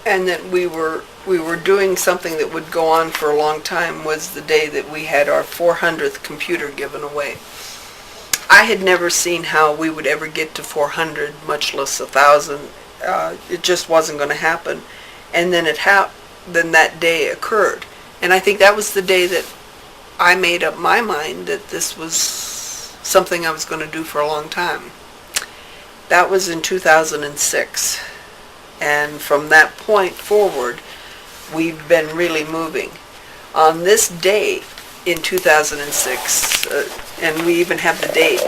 and that we were doing something that would go on for a long time was the day that we had our 400th computer given away. I had never seen how we would ever get to 400, much less 1,000. It just wasn't going to happen. And then then that day occurred. And I think that was the day that I made up my mind that this was something I was going to do for a long time. That was in 2006. And from that point forward, we've been really moving. On this day in 2006, and we even have the date,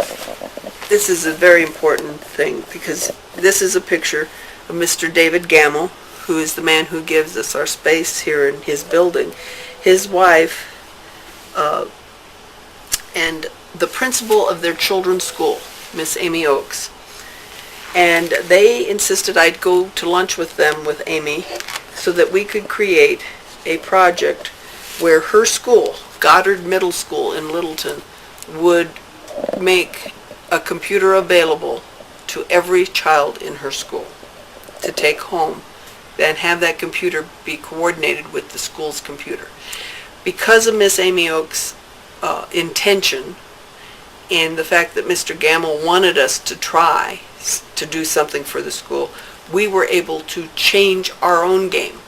this is a very important thing because this is a picture of Mr. David Gamble, who is the man who gives us our space here in his building, his wife, and the principal of their children's school, Miss Amy Oakes. And they insisted I'd go to lunch with them, with Amy, so that we could create a project where her school, Goddard Middle School in Littleton, would make a computer available to every child in her school to take home and have that computer be coordinated with the school's computer. Because of Miss Amy Oakes' intention and the fact that Mr. Gamble wanted us to try to do something for the school, we were able to change our own game.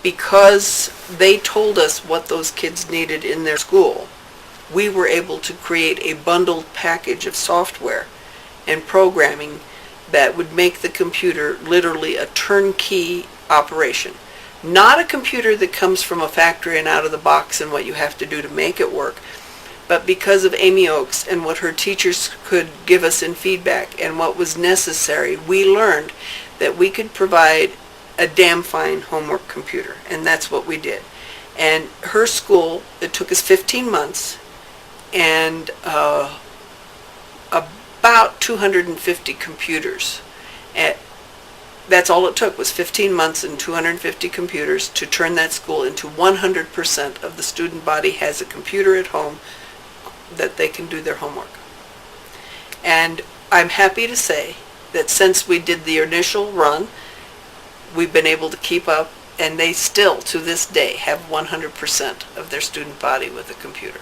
Because they told us what those kids needed in their school, we were able to create a bundled package of software and programming that would make the computer literally a turnkey operation. Not a computer that comes from a factory and out of the box and what you have to do to make it work, but because of Amy Oakes and what her teachers could give us in feedback and what was necessary, we learned that we could provide a damn fine homework computer, and that's what we did. And her school, it took us 15 months and about 250 computers. That's all it took, was 15 months and 250 computers to turn that school into 100% of the student body has a computer at home that they can do their homework. And I'm happy to say that since we did the initial run, we've been able to keep up, and they still, to this day, have 100% of their student body with a computer.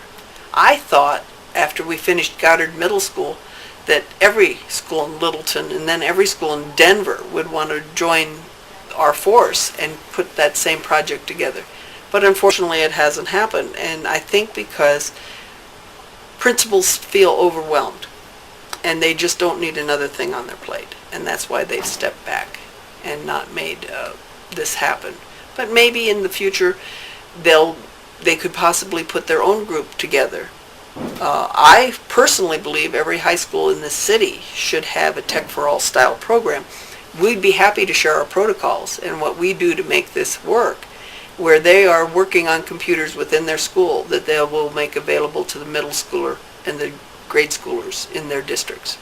I thought, after we finished Goddard Middle School, that every school in Littleton and then every school in Denver would want to join our force and put that same project together. But unfortunately it hasn't happened, and I think because principals feel overwhelmed and they just don't need another thing on their plate, and that's why they've stepped back and not made this happen. But maybe in the future they could possibly put their own group together. I personally believe every high school in this city should have a Tech for All style program. We'd be happy to share our protocols and what we do to make this work, where they are working on computers within their school that they will make available to the middle schooler and the grade schoolers in their districts.